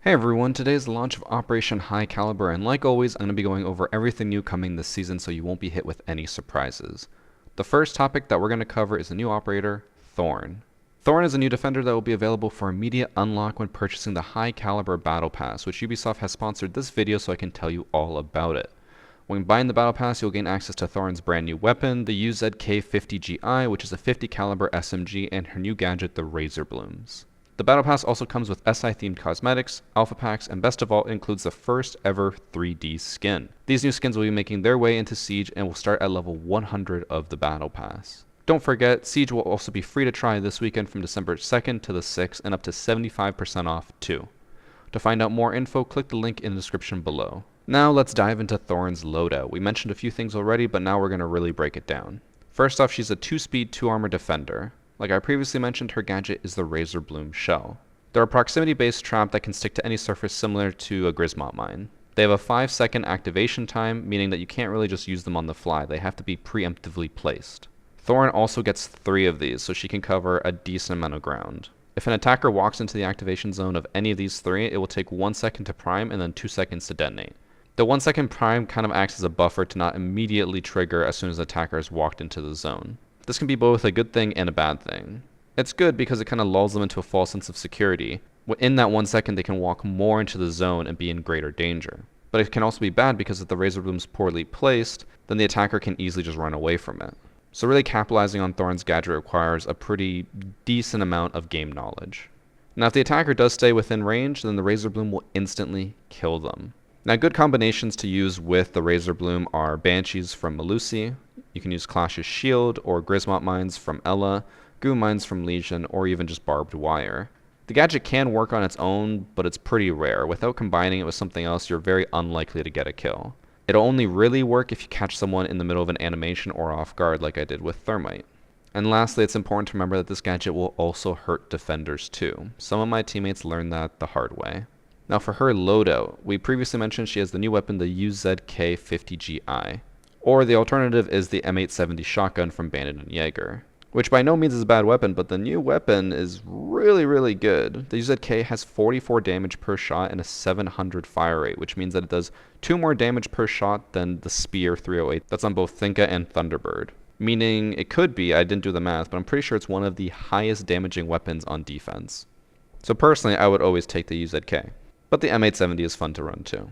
Hey everyone, today is the launch of Operation High Caliber, and like always, I'm going to be going over everything new coming this season so you won't be hit with any surprises. The first topic that we're going to cover is a new operator, Thorn. Thorn is a new defender that will be available for immediate unlock when purchasing the High Caliber Battle Pass, which Ubisoft has sponsored this video so I can tell you all about it. When buying the Battle Pass, you'll gain access to Thorn's brand new weapon, the UZK-50GI, which is a 50 caliber SMG, and her new gadget, the Razor Blooms. The Battle Pass also comes with SI-themed cosmetics, alpha packs, and best of all, includes the first ever 3D skin. These new skins will be making their way into Siege and will start at level 100 of the Battle Pass. Don't forget, Siege will also be free to try this weekend from December 2nd to the 6th and up to 75% off too. To find out more info, click the link in the description below. Now let's dive into Thompsons Loadout. We mentioned a few things already, but now we're going to really break it down. First off, she's a 2-speed, 2-armor defender. Like I previously mentioned, her gadget is the Razor Bloom shell. They're a proximity-based trap that can stick to any surface similar to a Grismot mine. They have a 5-second activation time, meaning that you can't really just use them on the fly. They have to be preemptively placed. Thorn also gets 3 of these, so she can cover a decent amount of ground. If an attacker walks into the activation zone of any of these 3, it will take 1 second to prime and then 2 seconds to detonate. The 1 second prime kind of acts as a buffer to not immediately trigger as soon as the attacker has walked into the zone. This can be both a good thing and a bad thing. It's good because it kind of lulls them into a false sense of security. In that 1 second, they can walk more into the zone and be in greater danger. But it can also be bad because if the Razor Bloom's poorly placed, then the attacker can easily just run away from it. So really capitalizing on Thorn's gadget requires a pretty decent amount of game knowledge. Now if the attacker does stay within range, then the Razor Bloom will instantly kill them. Now good combinations to use with the Razor Bloom are Banshees from Melusi. You can use Clash's Shield or Grismot Mines from Ella, Goo Mines from Legion, or even just Barbed Wire. The gadget can work on its own, but it's pretty rare. Without combining it with something else, you're very unlikely to get a kill. It'll only really work if you catch someone in the middle of an animation or off guard like I did with Thermite. And lastly, it's important to remember that this gadget will also hurt defenders too. Some of my teammates learned that the hard way. Now for her loadout, we previously mentioned she has the new weapon, the UZK-50GI. Or the alternative is the M870 shotgun from Bandit and Jaeger, which by no means is a bad weapon, but the new weapon is really good. The UZK has 44 damage per shot and a 700 fire rate, which means that it does 2 more damage per shot than the Spear 308 that's on both Thinka and Thunderbird. Meaning it could be, I didn't do the math, but I'm pretty sure it's one of the highest damaging weapons on defense. So personally, I would always take the UZK, but the M870 is fun to run too.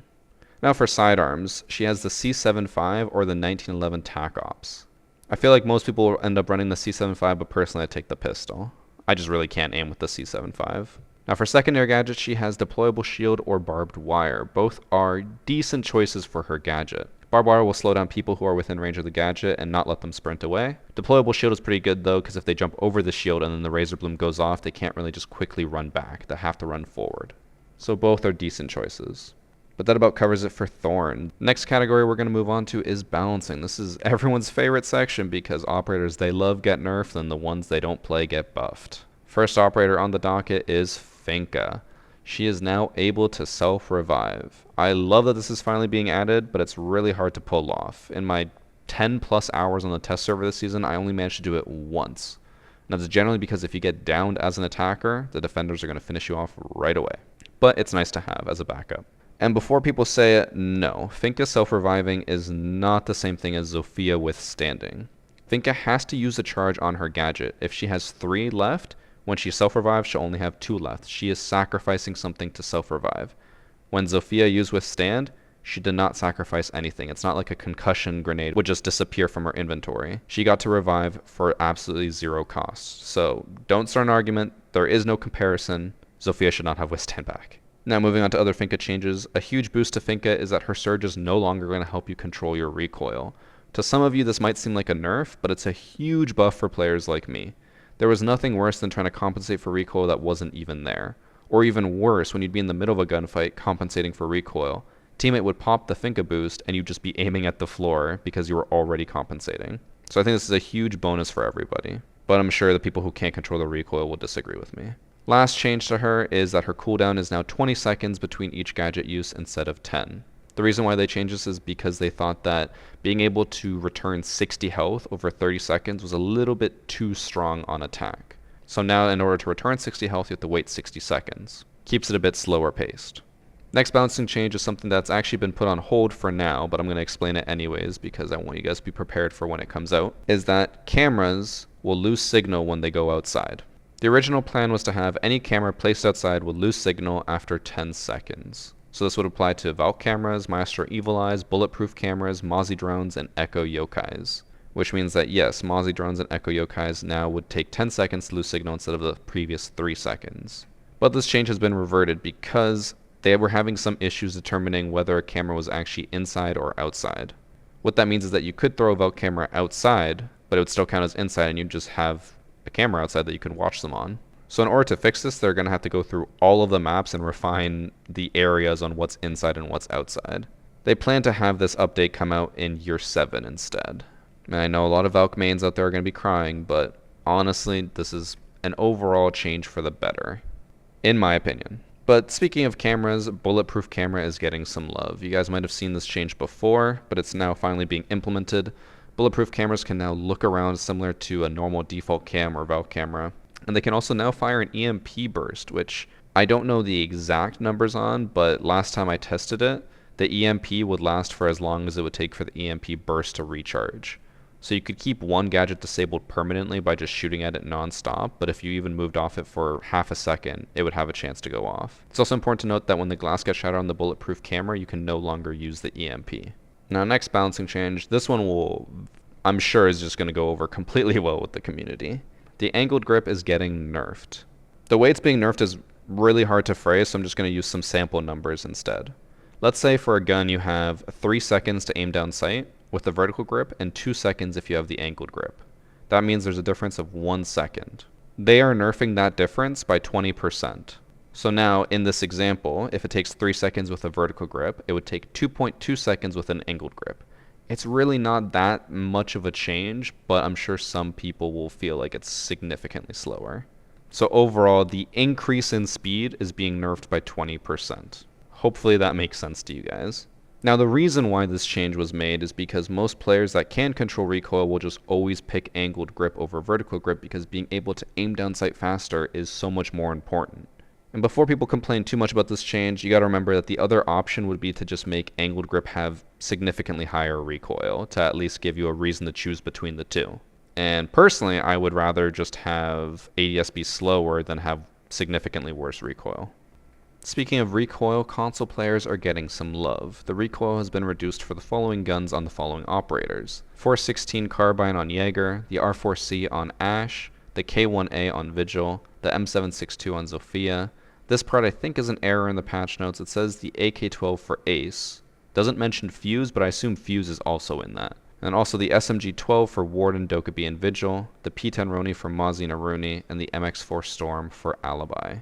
Now for sidearms, she has the C75 or the 1911 TAC Ops. I feel like most people will end up running the C75, but personally I take the pistol. I just really can't aim with the C75. Now for secondary gadgets, she has Deployable Shield or Barbed Wire. Both are decent choices for her gadget. Barbed Wire will slow down people who are within range of the gadget and not let them sprint away. Deployable Shield is pretty good though, because if they jump over the shield and then the Razor Bloom goes off, they can't really just quickly run back. They have to run forward. So both are decent choices. But that about covers it for Thorn. Next category we're going to move on to is balancing. This is everyone's favorite section because operators, they love get nerfed and the ones they don't play get buffed. First operator on the docket is Finka. She is now able to self-revive. I love that this is finally being added, but it's really hard to pull off. In my 10 plus hours on the test server this season, I only managed to do it once. And that's generally because if you get downed as an attacker, the defenders are going to finish you off right away. But it's nice to have as a backup. And before people say it, no, Finka self-reviving is not the same thing as Zofia withstanding. Finka has to use a charge on her gadget. If she has 3 left, when she self-revives, she'll only have 2 left. She is sacrificing something to self-revive. When Zofia used withstand, she did not sacrifice anything. It's not like a concussion grenade would just disappear from her inventory. She got to revive for absolutely 0 cost. So don't start an argument. There is no comparison. Zofia should not have withstand back. Now moving on to other Finka changes, a huge boost to Finka is that her surge is no longer going to help you control your recoil. To some of you this might seem like a nerf, but it's a huge buff for players like me. There was nothing worse than trying to compensate for recoil that wasn't even there. Or even worse, when you'd be in the middle of a gunfight compensating for recoil. Teammate would pop the Finka boost and you'd just be aiming at the floor because you were already compensating. So I think this is a huge bonus for everybody. But I'm sure the people who can't control the recoil will disagree with me. Last change to her is that her cooldown is now 20 seconds between each gadget use instead of 10. The reason why they changed this is because they thought that being able to return 60 health over 30 seconds was a little bit too strong on attack. So now in order to return 60 health, you have to wait 60 seconds. keeps it a bit slower paced. Next balancing change is something that's actually been put on hold for now, but I'm going to explain it anyways because I want you guys to be prepared for when it comes out, is that cameras will lose signal when they go outside. The original plan was to have any camera placed outside would lose signal after 10 seconds. So this would apply to Valk cameras, Maestro Evil Eyes, Bulletproof cameras, Mozzie drones, and Echo Yokais. Which means that yes, Mozzie drones and Echo Yokais now would take 10 seconds to lose signal instead of the previous 3 seconds. But this change has been reverted because they were having some issues determining whether a camera was actually inside or outside. What that means is that you could throw a Valk camera outside, but it would still count as inside and you'd just have a camera outside that you can watch them on. So in order to fix this, they're going to have to go through all of the maps and refine the areas on what's inside and what's outside. They plan to have this update come out in year 7 instead. And I know a lot of Valk mains out there are going to be crying, but honestly, this is an overall change for the better, in my opinion. But speaking of cameras, Bulletproof camera is getting some love. You guys might have seen this change before, but it's now finally being implemented. Bulletproof cameras can now look around similar to a normal default cam or Valk camera. And they can also now fire an EMP burst, which I don't know the exact numbers on, but last time I tested it, the EMP would last for as long as it would take for the EMP burst to recharge. So you could keep one gadget disabled permanently by just shooting at it non-stop, but if you even moved off it for half a second, it would have a chance to go off. It's also important to note that when the glass gets shattered on the Bulletproof camera, you can no longer use the EMP. Now, next balancing change, this one I'm sure is just going to go over completely well with the community. The angled grip is getting nerfed. The way it's being nerfed is really hard to phrase, so I'm just going to use some sample numbers instead. Let's say for a gun you have 3 seconds to aim down sight with the vertical grip and 2 seconds if you have the angled grip. That means there's a difference of 1 second. They are nerfing that difference by 20%. So now in this example, if it takes 3 seconds with a vertical grip, it would take 2.2 seconds with an angled grip. It's really not that much of a change, but I'm sure some people will feel like it's significantly slower. So overall, the increase in speed is being nerfed by 20%. Hopefully that makes sense to you guys. Now the reason why this change was made is because most players that can control recoil will just always pick angled grip over vertical grip because being able to aim down sight faster is so much more important. And before people complain too much about this change, you gotta remember that the other option would be to just make angled grip have significantly higher recoil to at least give you a reason to choose between the two. And personally, I would rather just have ADS be slower than have significantly worse recoil. Speaking of recoil, console players are getting some love. The recoil has been reduced for the following guns on the following operators: 416 Carbine on Jaeger, the R4C on Ash, the K1A on Vigil, the M762 on Zofia. This part I think is an error in the patch notes. It says the AK-12 for Ace. Doesn't mention Fuse, but I assume Fuse is also in that. And also the SMG-12 for Warden, Dokkaebi, and Vigil, the P10 Roni for Mozzie and Aruni, and the MX-4 Storm for Alibi.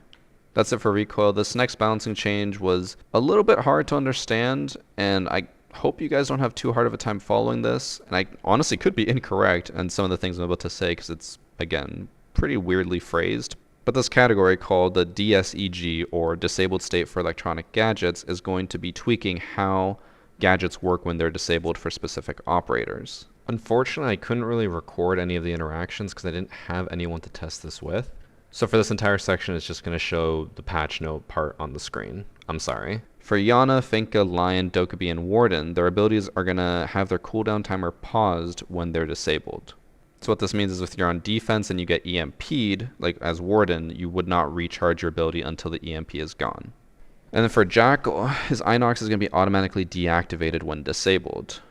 That's it for recoil. This next balancing change was a little bit hard to understand, and I hope you guys don't have too hard of a time following this. And I honestly could be incorrect on some of the things I'm about to say because it's, again, pretty weirdly phrased. But this category called the DSEG, or Disabled State for Electronic Gadgets, is going to be tweaking how gadgets work when they're disabled for specific operators. Unfortunately, I couldn't really record any of the interactions because I didn't have anyone to test this with. So for this entire section, it's just going to show the patch note part on the screen. I'm sorry. For Yana, Finka, Lion, Dokkaebi, and Warden, their abilities are going to have their cooldown timer paused when they're disabled. So what this means is if you're on defense and you get EMP'd, like as Warden, you would not recharge your ability until the EMP is gone. And then for Jackal, his Inox is going to be automatically deactivated when disabled.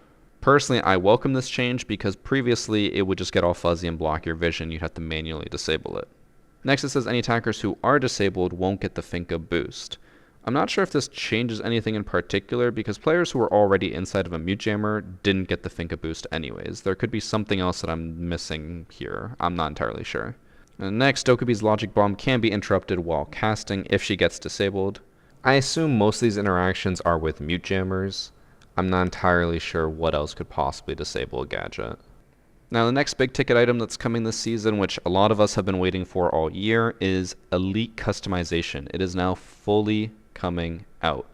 Personally, I welcome this change because previously it would just get all fuzzy and block your vision. You'd have to manually disable it. Next, it says any attackers who are disabled won't get the Finka boost. I'm not sure if this changes anything in particular because players who were already inside of a mute jammer didn't get the Finka boost anyways. There could be something else that I'm missing here. I'm not entirely sure. And next, Dokkaebi's Logic Bomb can be interrupted while casting if she gets disabled. I assume most of these interactions are with mute jammers. I'm not entirely sure what else could possibly disable a gadget. Now the next big ticket item that's coming this season, which a lot of us have been waiting for all year, is Elite customization. It is now fully coming out.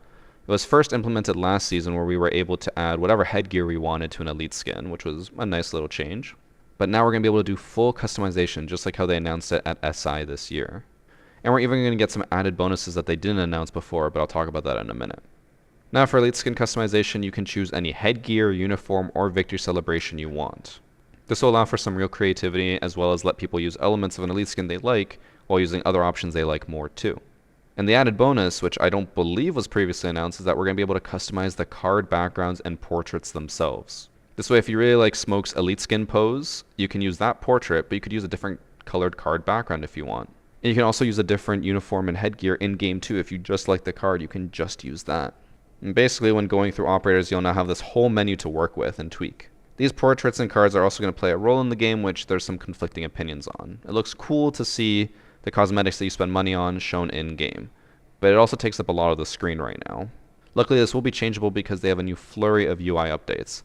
It was first implemented last season where we were able to add whatever headgear we wanted to an Elite skin, which was a nice little change. But now we're going to be able to do full customization, just like how they announced it at SI this year. And we're even going to get some added bonuses that they didn't announce before, but I'll talk about that in a minute. Now for elite skin customization, you can choose any headgear, uniform, or victory celebration you want. This will allow for some real creativity, as well as let people use elements of an elite skin they like, while using other options they like more too. And the added bonus, which I don't believe was previously announced, is that we're going to be able to customize the card backgrounds and portraits themselves. This way, if you really like Smoke's elite skin pose, you can use that portrait, but you could use a different colored card background if you want. And you can also use a different uniform and headgear in-game too. If you just like the card, you can just use that. And basically, when going through operators, you'll now have this whole menu to work with and tweak. These portraits and cards are also going to play a role in the game, which there's some conflicting opinions on. It looks cool to see the cosmetics that you spend money on shown in-game, but it also takes up a lot of the screen right now. Luckily, this will be changeable because they have a new flurry of UI updates.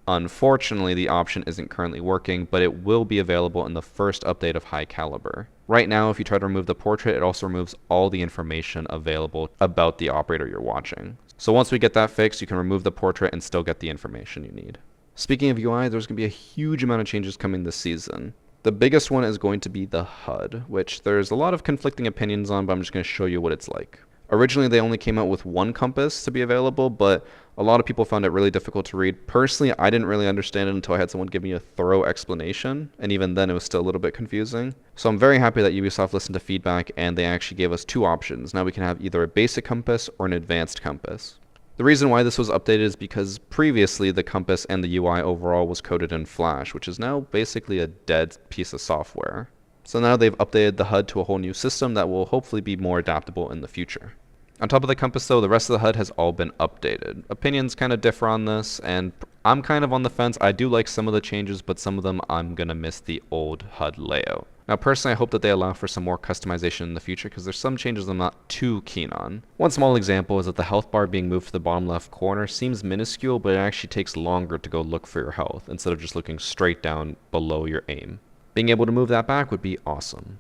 Unfortunately, the option isn't currently working, but it will be available in the first update of High Calibre. Right now, if you try to remove the portrait, it also removes all the information available about the operator you're watching. So once we get that fixed, you can remove the portrait and still get the information you need. Speaking of UI, there's going to be a huge amount of changes coming this season. The biggest one is going to be the HUD, which there's a lot of conflicting opinions on, but I'm just going to show you what it's like. Originally, they only came out with one compass to be available, but a lot of people found it really difficult to read. Personally, I didn't really understand it until I had someone give me a thorough explanation, and even then it was still a little bit confusing. So I'm very happy that Ubisoft listened to feedback, and they actually gave us two options. Now we can have either a basic compass or an advanced compass. The reason why this was updated is because previously the compass and the UI overall was coded in Flash, which is now basically a dead piece of software. So now they've updated the HUD to a whole new system that will hopefully be more adaptable in the future. On top of the compass though, the rest of the HUD has all been updated. Opinions kind of differ on this, and I'm kind of on the fence. I do like some of the changes, but some of them I'm going to miss the old HUD layout. Now personally, I hope that they allow for some more customization in the future because there's some changes I'm not too keen on. One small example is that the health bar being moved to the bottom left corner seems minuscule, but it actually takes longer to go look for your health instead of just looking straight down below your aim. Being able to move that back would be awesome.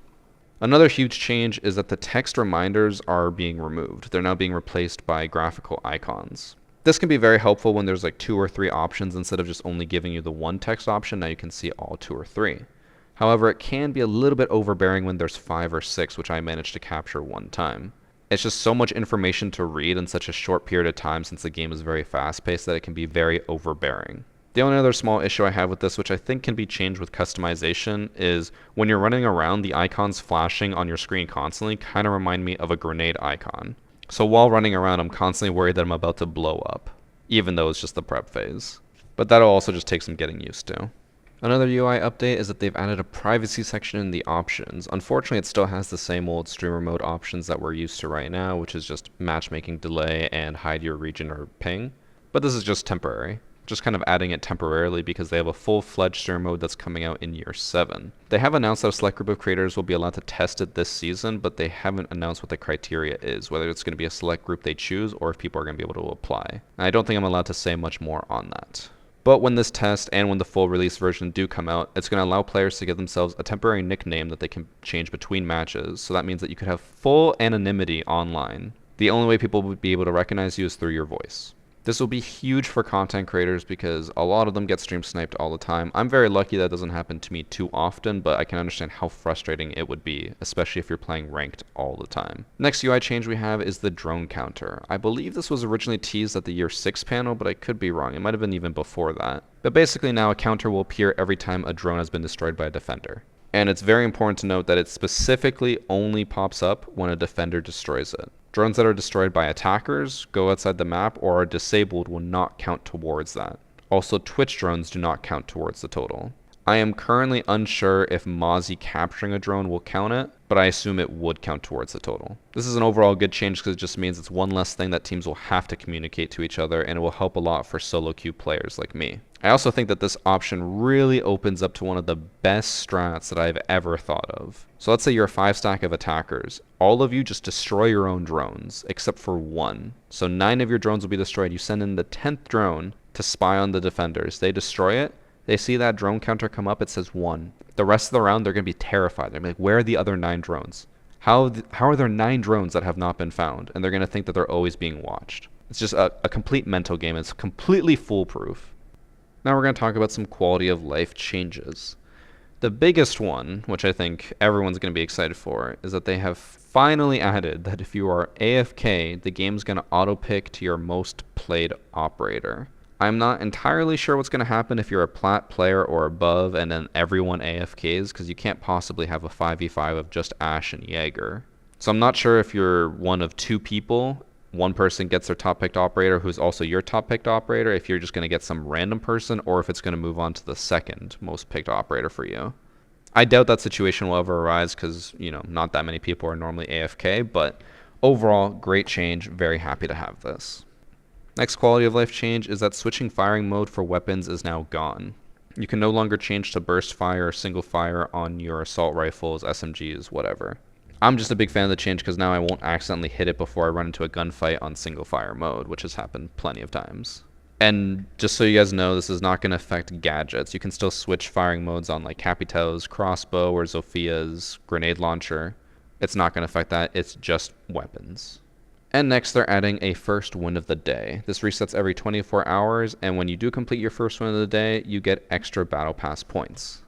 Another huge change is that the text reminders are being removed. They're now being replaced by graphical icons. This can be very helpful when there's like 2 or 3 options instead of just only giving you the one text option. Now you can see all 2 or 3. However, it can be a little bit overbearing when there's 5 or 6, which I managed to capture one time. It's just so much information to read in such a short period of time since the game is very fast-paced that it can be very overbearing. The only other small issue I have with this, which I think can be changed with customization, is when you're running around, the icons flashing on your screen constantly kind of remind me of a grenade icon. So while running around, I'm constantly worried that I'm about to blow up, even though it's just the prep phase. But that'll also just take some getting used to. Another UI update is that they've added a privacy section in the options. Unfortunately, it still has the same old streamer mode options that we're used to right now, which is just matchmaking delay and hide your region or ping. But this is just temporary. Just kind of adding it temporarily because they have a full-fledged streamer mode that's coming out in year 7. They have announced that a select group of creators will be allowed to test it this season, but they haven't announced what the criteria is, whether it's going to be a select group they choose or if people are going to be able to apply. And I don't think I'm allowed to say much more on that. But when this test and when the full release version do come out, it's going to allow players to give themselves a temporary nickname that they can change between matches. So that means that you could have full anonymity online. The only way people would be able to recognize you is through your voice. This will be huge for content creators because a lot of them get stream sniped all the time. I'm very lucky that doesn't happen to me too often, but I can understand how frustrating it would be, especially if you're playing ranked all the time. Next UI change we have is the drone counter. I believe this was originally teased at the year 6 panel, but I could be wrong. It might have been even before that. But basically now a counter will appear every time a drone has been destroyed by a defender. And it's very important to note that it specifically only pops up when a defender destroys it. Drones that are destroyed by attackers, go outside the map, or are disabled will not count towards that. Also, Twitch drones do not count towards the total. I am currently unsure if Mozzie capturing a drone will count it, but I assume it would count towards the total. This is an overall good change because it just means it's one less thing that teams will have to communicate to each other, and it will help a lot for solo queue players like me. I also think that this option really opens up to one of the best strats that I've ever thought of. So let's say you're a 5-stack of attackers. All of you just destroy your own drones, except for 1. So 9 of your drones will be destroyed. You send in the 10th drone to spy on the defenders. They destroy it. They see that drone counter come up, it says 1. The rest of the round, they're going to be terrified. They're going to be like, where are the other 9 drones? How are there 9 drones that have not been found? And they're going to think that they're always being watched. It's just a complete mental game. It's completely foolproof. Now we're going to talk about some quality of life changes. The biggest one, which I think everyone's going to be excited for, is that they have finally added that if you are AFK, the game's going to auto-pick to your most played operator. I'm not entirely sure what's going to happen if you're a plat player or above and then everyone AFKs, because you can't possibly have a 5v5 of just Ashe and Jaeger. So I'm not sure if you're one of two people, one person gets their top picked operator who's also your top picked operator, if you're just going to get some random person, or if it's going to move on to the second most picked operator for you. I doubt that situation will ever arise because, not that many people are normally AFK, but overall, great change. Very happy to have this. Next quality of life change is that switching firing mode for weapons is now gone. You can no longer change to burst fire or single fire on your assault rifles, SMGs, whatever. I'm just a big fan of the change because now I won't accidentally hit it before I run into a gunfight on single fire mode, which has happened plenty of times. And just so you guys know, this is not going to affect gadgets. You can still switch firing modes on like Capito's, crossbow, or Zophia's grenade launcher. It's not going to affect that. It's just weapons. And next, they're adding a first win of the day. This resets every 24 hours, and when you do complete your first win of the day, you get extra battle pass points.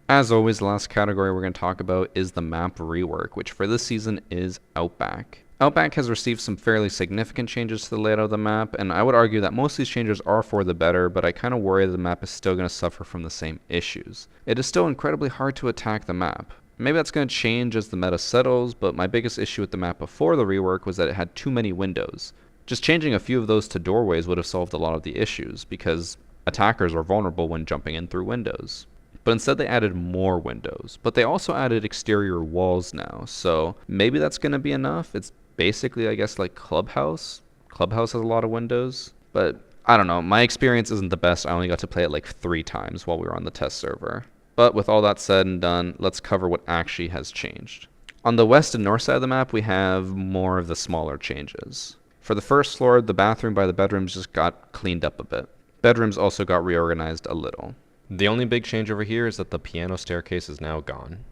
As always, the last category we're going to talk about is the map rework, which for this season is Outback. Outback has received some fairly significant changes to the layout of the map, and I would argue that most of these changes are for the better, but I kind of worry that the map is still going to suffer from the same issues. It is still incredibly hard to attack the map. Maybe that's going to change as the meta settles, but my biggest issue with the map before the rework was that it had too many windows. Just changing a few of those to doorways would have solved a lot of the issues, because attackers are vulnerable when jumping in through windows. But instead they added more windows, but they also added exterior walls now, so maybe that's going to be enough. It's basically, I guess, like Clubhouse. Clubhouse has a lot of windows, but I don't know. My experience isn't the best. I only got to play it like 3 times while we were on the test server. But with all that said and done, let's cover what actually has changed. On the west and north side of the map, we have more of the smaller changes. For the first floor, the bathroom by the bedrooms just got cleaned up a bit. Bedrooms also got reorganized a little. The only big change over here is that the piano staircase is now gone.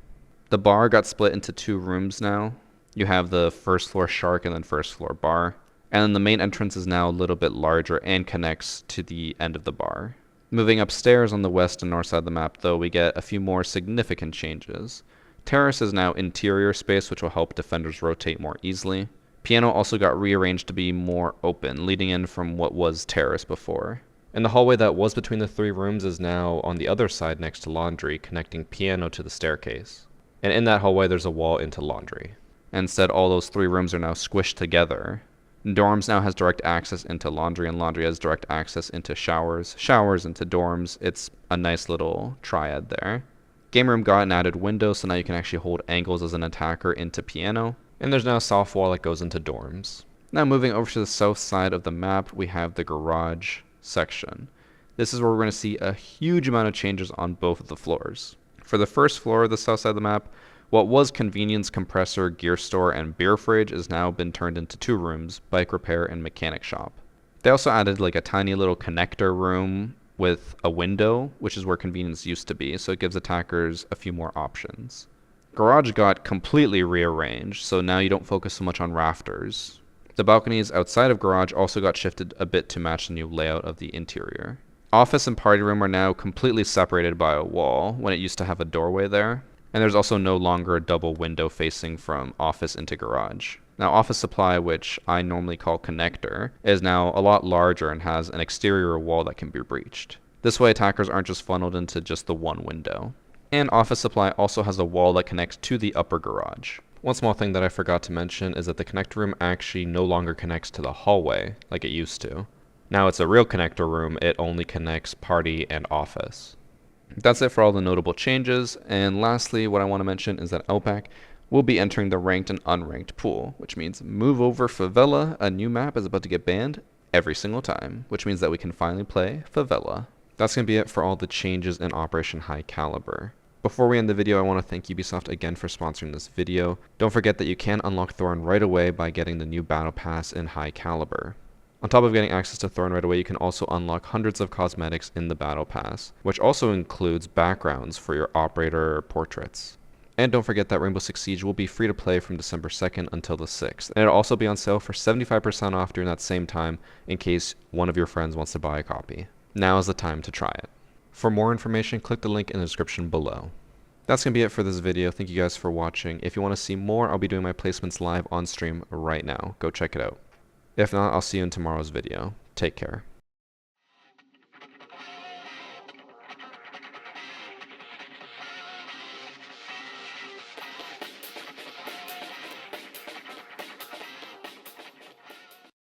The bar got split into 2 rooms now. You have the first floor shark and then first floor bar. And then the main entrance is now a little bit larger and connects to the end of the bar. Moving upstairs on the west and north side of the map, though, we get a few more significant changes. Terrace is now interior space, which will help defenders rotate more easily. Piano also got rearranged to be more open, leading in from what was terrace before. And the hallway that was between the 3 rooms is now on the other side next to laundry, connecting piano to the staircase. And in that hallway, there's a wall into laundry. Instead, all those 3 rooms are now squished together. Dorms now has direct access into laundry, and laundry has direct access into showers, showers into dorms. It's a nice little triad there. Game room got an added window, so now you can actually hold angles as an attacker into piano. And there's now a soft wall that goes into dorms. Now moving over to the south side of the map, we have the garage section. This is where we're going to see a huge amount of changes on both of the floors. For the first floor of the south side of the map, what was convenience, compressor, gear store, and beer fridge has now been turned into 2 rooms, bike repair and mechanic shop. They also added like a tiny little connector room with a window, which is where convenience used to be, so it gives attackers a few more options. Garage got completely rearranged, so now you don't focus so much on rafters. The balconies outside of garage also got shifted a bit to match the new layout of the interior. Office and party room are now completely separated by a wall when it used to have a doorway there. And there's also no longer a double window facing from office into garage. Now office supply, which I normally call connector, is now a lot larger and has an exterior wall that can be breached. This way attackers aren't just funneled into just the one window. And office supply also has a wall that connects to the upper garage. One small thing that I forgot to mention is that the connector room actually no longer connects to the hallway like it used to. Now it's a real connector room, it only connects party and office. That's it for all the notable changes, and lastly what I want to mention is that Outback will be entering the ranked and unranked pool, which means Move Over Favela, a new map, is about to get banned every single time, which means that we can finally play Favela. That's going to be it for all the changes in Operation High Caliber. Before we end the video, I want to thank Ubisoft again for sponsoring this video. Don't forget that you can unlock Thorn right away by getting the new Battle Pass in High Caliber. On top of getting access to Thorn right away, you can also unlock hundreds of cosmetics in the Battle Pass, which also includes backgrounds for your operator portraits. And don't forget that Rainbow Six Siege will be free to play from December 2nd until the 6th, and it'll also be on sale for 75% off during that same time in case one of your friends wants to buy a copy. Now is the time to try it. For more information, click the link in the description below. That's going to be it for this video. Thank you guys for watching. If you want to see more, I'll be doing my placements live on stream right now. Go check it out. If not, I'll see you in tomorrow's video. Take care.